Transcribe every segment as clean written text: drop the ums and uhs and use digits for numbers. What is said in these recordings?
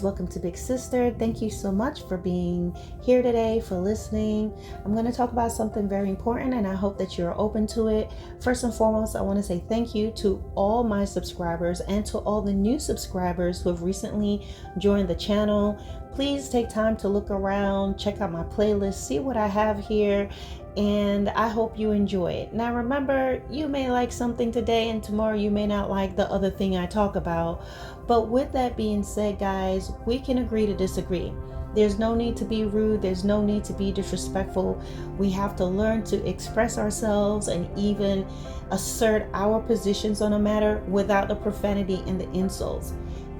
guys, welcome to Big Sister. Thank you so much for being here today, for listening. I'm going to talk about something very important and I hope that you're open to it. First and foremost, I want to say thank you to all my subscribers and to all the new subscribers who have recently joined the channel. Please take time to look around, check out my playlist, see what I have here, and I hope you enjoy it. Now remember, you may like something today and tomorrow you may not like the other thing I talk about. But with that being said, guys, we can agree to disagree. There's no need to be rude. There's no need to be disrespectful. We have to learn to express ourselves and even assert our positions on a matter without the profanity and the insults.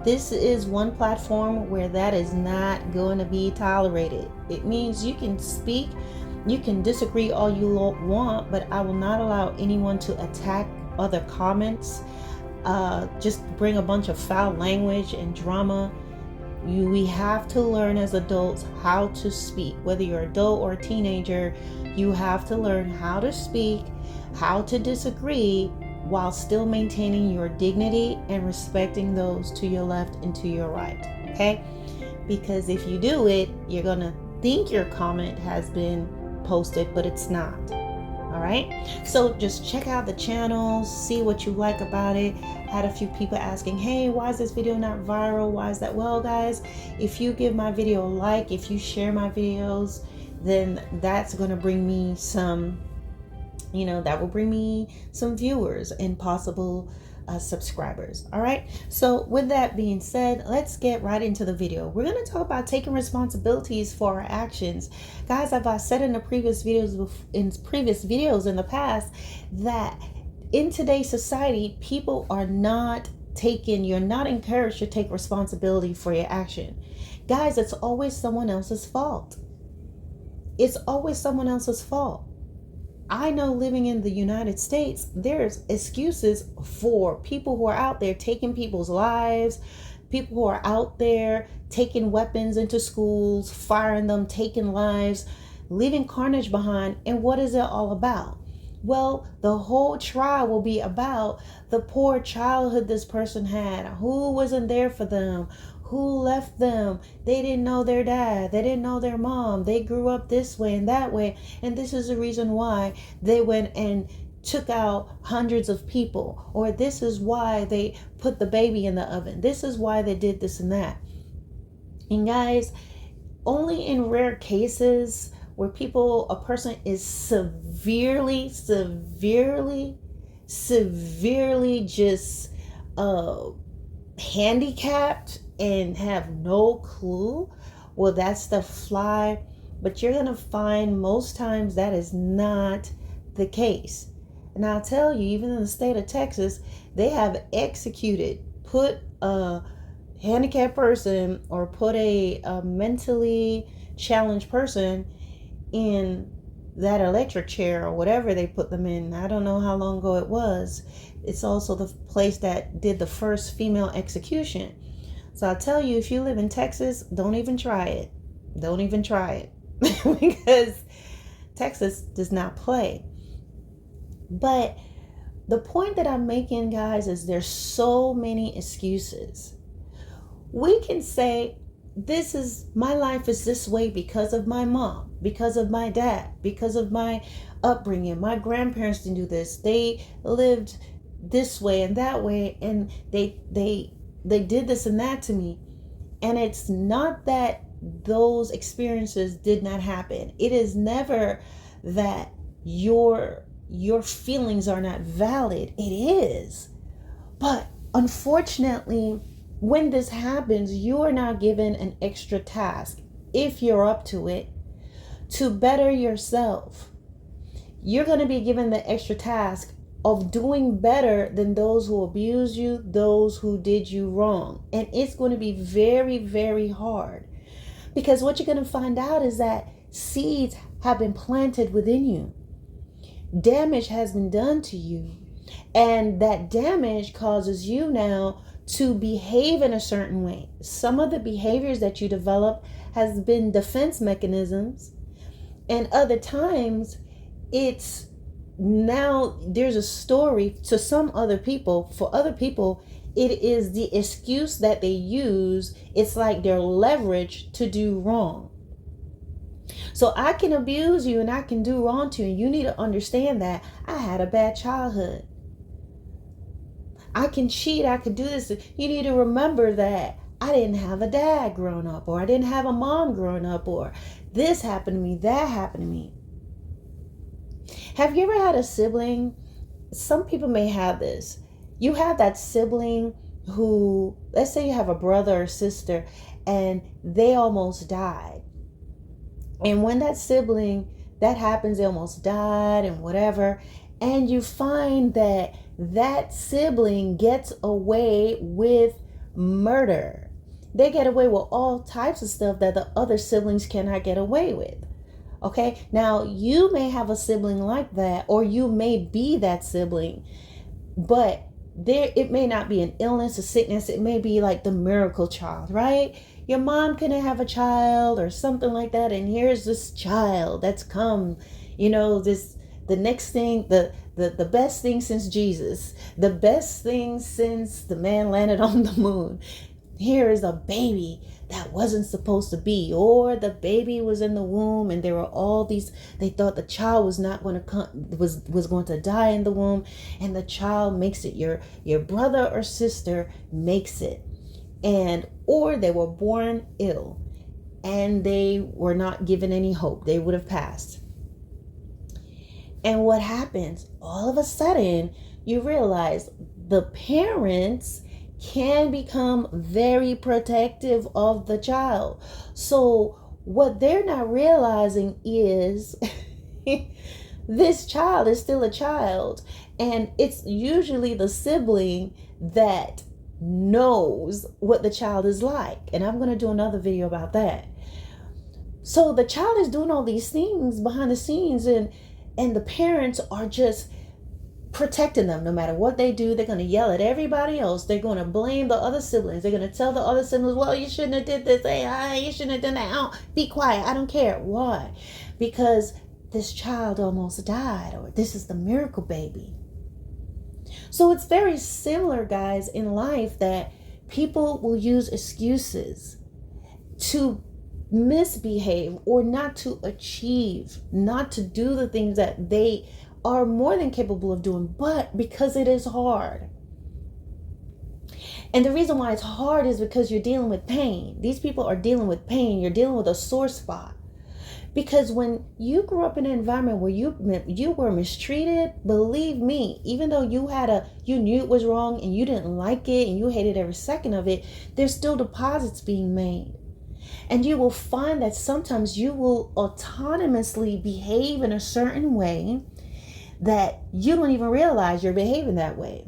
This is one platform where that is not going to be tolerated. It means you can speak, you can disagree all you want, but I will not allow anyone to attack other comments, just bring a bunch of foul language and drama. We have to learn as adults how to speak. Whether you're an adult or a teenager, you have to learn how to speak, how to disagree, while still maintaining your dignity and respecting those to your left and to your right. Okay? Because if you do it, you're gonna think your comment has been posted, but it's not. All right, so just check out the channel, see what you like about it. Had a few people asking, hey, why is this video not viral? Why is that? Well, guys, if you give my video a like, if you share my videos, then that's going to bring me some, that will bring me some viewers and possible subscribers. All right, so with that being said, let's get right into the video. We're going to talk about taking responsibilities for our actions. Guys, as I said in the previous videos in the past, that in today's society, people are not you're not encouraged to take responsibility for your action. Guys, it's always someone else's fault. It's always someone else's fault. I know living in the United States, there's excuses for people who are out there taking people's lives, people who are out there taking weapons into schools, firing them, taking lives, leaving carnage behind. And what is it all about? Well, the whole trial will be about the poor childhood this person had, who wasn't there for them, who left them. They didn't know their dad. They didn't know their mom. They grew up this way and that way. And this is the reason why they went and took out hundreds of people. Or this is why they put the baby in the oven. This is why they did this and that. And guys, only in rare cases where a person is severely just handicapped and have no clue, will that stuff fly. But you're gonna find most times that is not the case. And I'll tell you, even in the state of Texas, they have put a handicapped person or put a mentally challenged person in that electric chair or whatever they put them in. I don't know how long ago it was. It's also the place that did the first female execution. So I'll tell you, if you live in Texas, don't even try it. Don't even try it. Because Texas does not play. But the point that I'm making, guys, is there's so many excuses. We can say, my life is this way because of my mom, because of my dad, because of my upbringing. My grandparents didn't do this. They lived this way and that way, and they did this and that to me. And it's not that those experiences did not happen. It is never that your feelings are not valid. It is. But unfortunately, when this happens, you are now given an extra task, if you're up to it, to better yourself. You're going to be given the extra task of doing better than those who abused you, those who did you wrong. And it's going to be very, very hard. Because what you're going to find out is that seeds have been planted within you. Damage has been done to you. And that damage causes you now to behave in a certain way. Some of the behaviors that you develop has been defense mechanisms. And other times it's now there's a story to some other people. For other people, It is the excuse that they use. It's like their leverage to do wrong. So I can abuse you and I can do wrong to you. And you need to understand that I had a bad childhood. I can cheat. I could do this. You need to remember that I didn't have a dad growing up, or I didn't have a mom growing up, or this happened to me, that happened to me. Have you ever had a sibling? Some people may have this. You have that sibling who, let's say you have a brother or sister and they almost died. And when that sibling, that happens, they almost died and whatever. And you find that that sibling gets away with murder. They get away with all types of stuff that the other siblings cannot get away with. Okay, now you may have a sibling like that, or you may be that sibling, but it may not be an illness, a sickness. It may be like the miracle child, right? Your mom couldn't have a child or something like that, and here's this child that's come, the next thing, the best thing since Jesus, the best thing since the man landed on the moon. Here is a baby that wasn't supposed to be, or the baby was in the womb and there were all these, they thought the child was not going to come, was going to die in the womb, and the child makes it. Your brother or sister makes it, or they were born ill and they were not given any hope. They would have passed. And what happens? All of a sudden, you realize the parents can become very protective of the child. So what they're not realizing is this child is still a child, and it's usually the sibling that knows what the child is like. And I'm going to do another video about that. So the child is doing all these things behind the scenes, and the parents are just protecting them. No matter what they do, they're going to yell at everybody else. They're going to blame the other siblings. They're going to tell the other siblings, well, you shouldn't have did this. Hey, you shouldn't have done that. Oh, be quiet. I don't care. Why? Because this child almost died, or this is the miracle baby. So it's very similar, guys, in life, that people will use excuses to misbehave or not to achieve, not to do the things that they are more than capable of doing, but because it is hard. And the reason why it's hard is because you're dealing with pain. These people are dealing with pain. You're dealing with a sore spot. Because when you grew up in an environment where you were mistreated, believe me, even though you knew it was wrong and you didn't like it and you hated every second of it, there's still deposits being made. And you will find that sometimes you will autonomously behave in a certain way that you don't even realize you're behaving that way.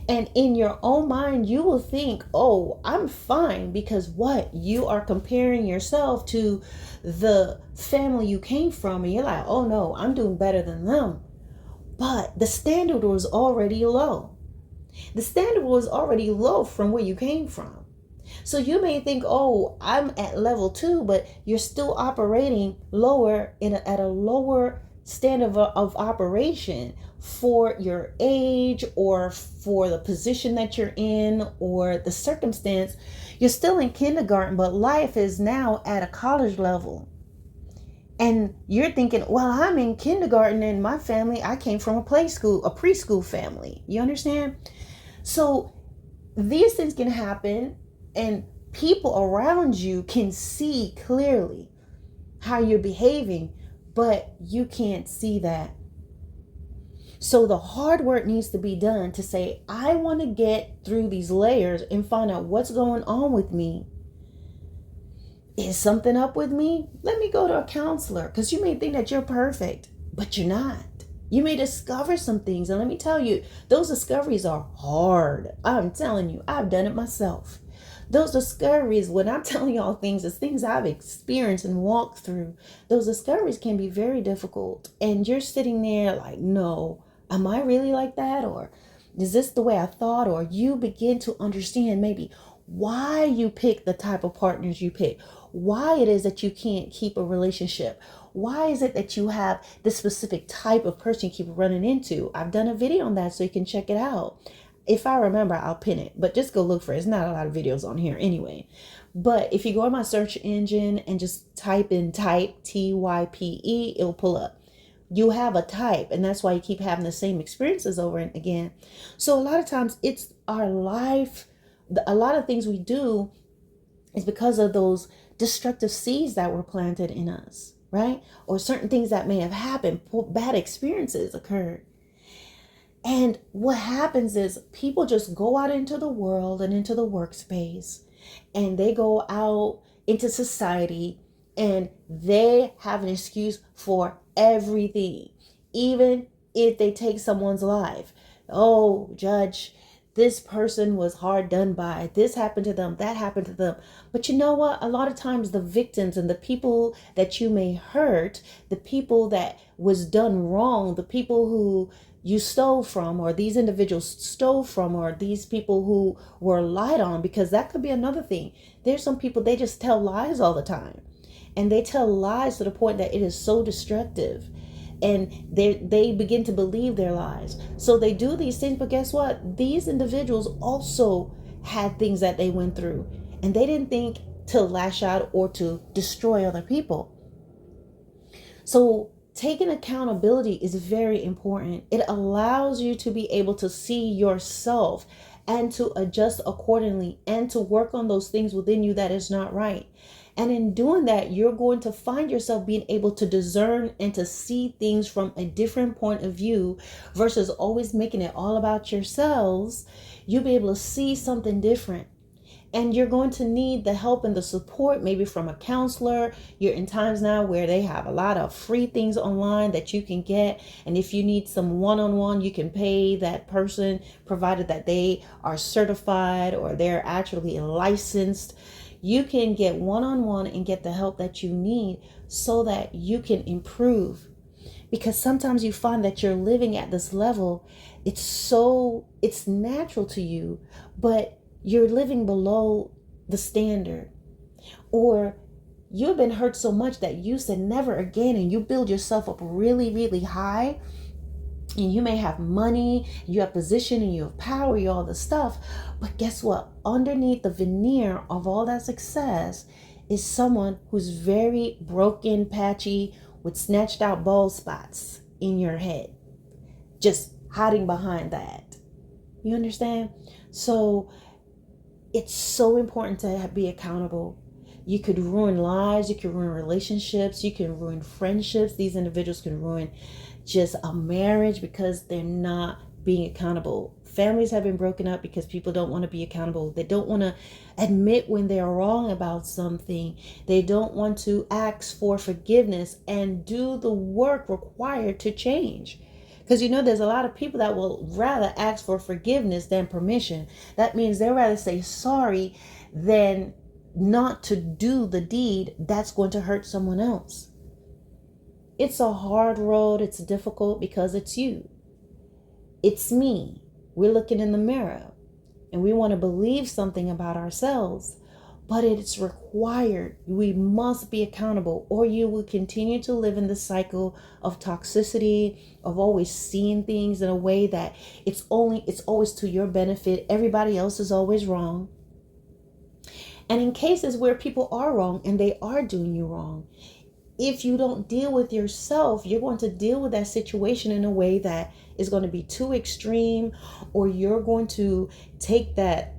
And in your own mind, you will think, oh, I'm fine, because what? You are comparing yourself to the family you came from, and you're like, oh no, I'm doing better than them. But the standard was already low. The standard was already low from where you came from. So you may think, oh, I'm at level 2, but you're still operating lower at a lower standard of operation for your age, or for the position that you're in, or the circumstance. You're still in kindergarten, but life is now at a college level. And you're thinking, well, I'm in kindergarten and my family, I came from a preschool family. You understand? So these things can happen, and people around you can see clearly how you're behaving, but you can't see that. So the hard work needs to be done to say, I want to get through these layers and find out what's going on with me. Is something up with me? Let me go to a counselor, because you may think that you're perfect, but you're not. You may discover some things, and let me tell you, those discoveries are hard. I'm telling you, I've done it myself. Those discoveries, when I'm telling y'all things, it's things I've experienced and walked through. Those discoveries can be very difficult. And you're sitting there like, no, am I really like that? Or is this the way I thought? Or you begin to understand maybe why you pick the type of partners you pick, why it is that you can't keep a relationship. Why is it that you have this specific type of person you keep running into? I've done a video on that, so you can check it out. If I remember, I'll pin it, but just go look for it. It's not a lot of videos on here anyway. But if you go on my search engine and just type in TYPE, it'll pull up. You have a type, and that's why you keep having the same experiences over and again. So a lot of times it's our life. A lot of things we do is because of those destructive seeds that were planted in us, right? Or certain things that may have happened, bad experiences occurred. And what happens is people just go out into the world and into the workspace, and they go out into society, and they have an excuse for everything, even if they take someone's life. Oh, judge, this person was hard done by. This happened to them, that happened to them. But you know what? A lot of times the victims and the people that you may hurt, the people that was done wrong, the people who you stole from, or these individuals stole from, or these people who were lied on, because that could be another thing. There's some people, they just tell lies all the time, and they tell lies to the point that it is so destructive, and they begin to believe their lies. So they do these things, but guess what? These individuals also had things that they went through, and they didn't think to lash out or to destroy other people. So taking accountability is very important. It allows you to be able to see yourself and to adjust accordingly and to work on those things within you that is not right. And in doing that, you're going to find yourself being able to discern and to see things from a different point of view versus always making it all about yourselves. You'll be able to see something different. And you're going to need the help and the support, maybe from a counselor. You're in times now where they have a lot of free things online that you can get. And if you need some one-on-one, you can pay that person, provided that they are certified or they're actually licensed. You can get one-on-one and get the help that you need so that you can improve. Because sometimes you find that you're living at this level. It's natural to you, but you're living below the standard, or you've been hurt so much that you said never again, and you build yourself up really, really high, and you may have money, you have position, and you have power, you all this stuff, but guess what? Underneath the veneer of all that success is someone who's very broken, patchy, with snatched out bald spots in your head, just hiding behind that. You understand? So it's so important to be accountable. You could ruin lives, you can ruin relationships, you can ruin friendships. These individuals can ruin just a marriage because they're not being accountable. Families have been broken up because people don't want to be accountable. They don't want to admit when they're wrong about something. They don't want to ask for forgiveness and do the work required to change. Because there's a lot of people that will rather ask for forgiveness than permission. That means they'd rather say sorry than not to do the deed that's going to hurt someone else. It's a hard road. It's difficult because it's you. It's me. We're looking in the mirror and we want to believe something about ourselves, but it's required. We must be accountable, or you will continue to live in the cycle of toxicity, of always seeing things in a way that it's always to your benefit. Everybody else is always wrong. And in cases where people are wrong and they are doing you wrong, if you don't deal with yourself, you're going to deal with that situation in a way that is going to be too extreme, or you're going to take that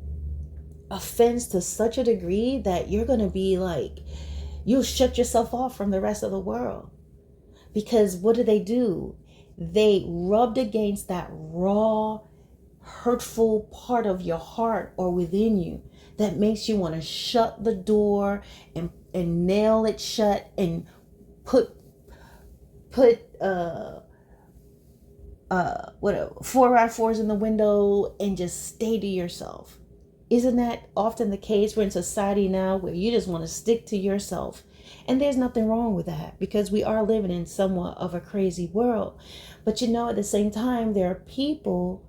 offense to such a degree that you're going to be like, you'll shut yourself off from the rest of the world. Because what do? They rubbed against that raw, hurtful part of your heart or within you that makes you want to shut the door and nail it shut and put 4x4s in the window and just stay to yourself. Isn't that often the case? We're in society now where you just want to stick to yourself. And there's nothing wrong with that, because we are living in somewhat of a crazy world. But at the same time, there are people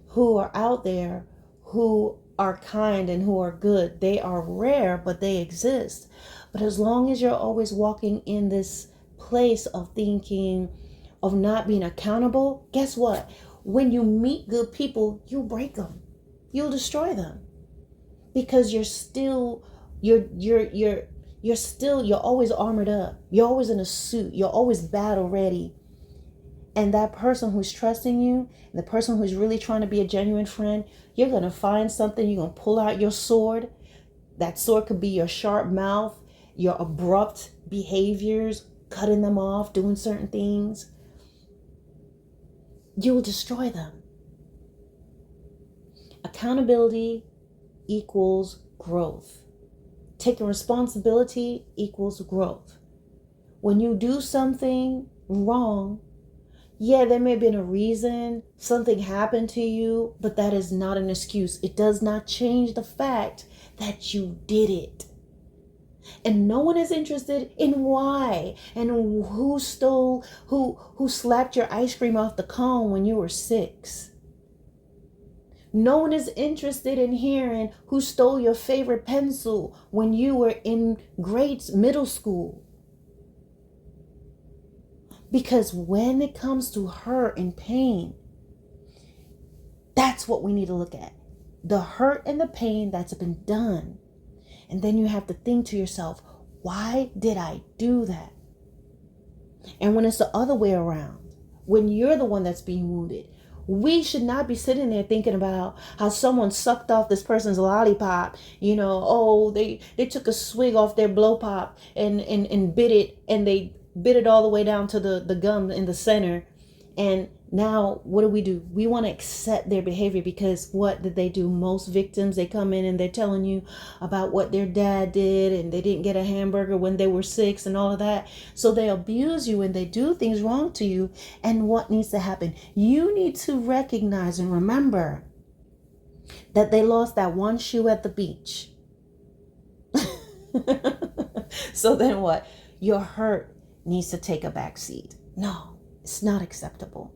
who are out there who are kind and who are good. They are rare, but they exist. But as long as you're always walking in this place of thinking, of not being accountable, guess what? when you meet good people, you'll break them. You'll destroy them. Because you're always armored up. You're always in a suit. You're always battle ready. And that person who's trusting you, the person who's really trying to be a genuine friend, you're going to find something. You're going to pull out your sword. That sword could be your sharp mouth, your abrupt behaviors, cutting them off, doing certain things. You will destroy them. Accountability equals growth. Taking responsibility equals growth. When you do something wrong, yeah, there may have been a reason, something happened to you, but that is not an excuse. It does not change the fact that you did it. And no one is interested in why and who slapped your ice cream off the cone when you were 6. No one is interested in hearing who stole your favorite pencil when you were in middle school. Because when it comes to hurt and pain, that's what we need to look at. The hurt and the pain that's been done. And then you have to think to yourself, why did I do that? And when it's the other way around, when you're the one that's being wounded, we should not be sitting there thinking about how someone sucked off this person's lollipop. They took a swig off their blow pop and bit it, and they bit it all the way down to the gum in the center. And now what do? We want to accept their behavior because what did they do? Most victims, they come in and they're telling you about what their dad did, and they didn't get a hamburger when they were 6 and all of that. So they abuse you and they do things wrong to you. And what needs to happen? You need to recognize and remember that they lost that one shoe at the beach. So then what? Your hurt needs to take a back seat. No, it's not acceptable.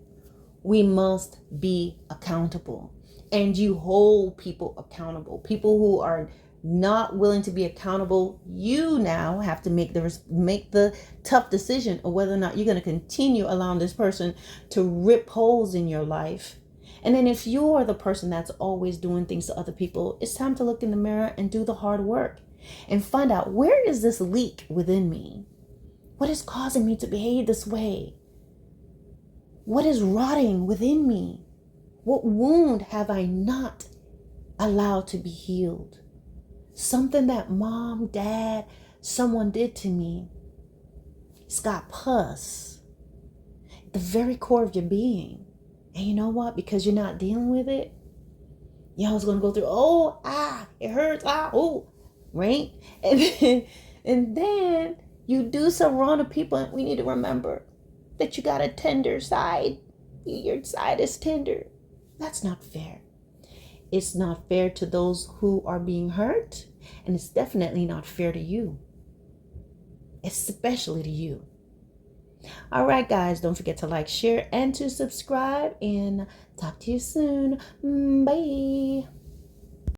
We must be accountable. And you hold people accountable. People who are not willing to be accountable, you now have to make the tough decision of whether or not you're going to continue allowing this person to rip holes in your life. And then if you are the person that's always doing things to other people, it's time to look in the mirror and do the hard work and find out, where is this leak within me? What is causing me to behave this way? What is rotting within me? What wound have I not allowed to be healed? Something that mom, dad, someone did to me. It's got pus at the very core of your being. And you know what? Because you're not dealing with it, you're always going to go through, it hurts, right? And then you do some wrong to people, and we need to remember that you got a tender side. Your side is tender. That's not fair. It's not fair to those who are being hurt, and it's definitely not fair to you, especially to you. All right, guys, don't forget to like, share, and to subscribe, and talk to you soon. Bye.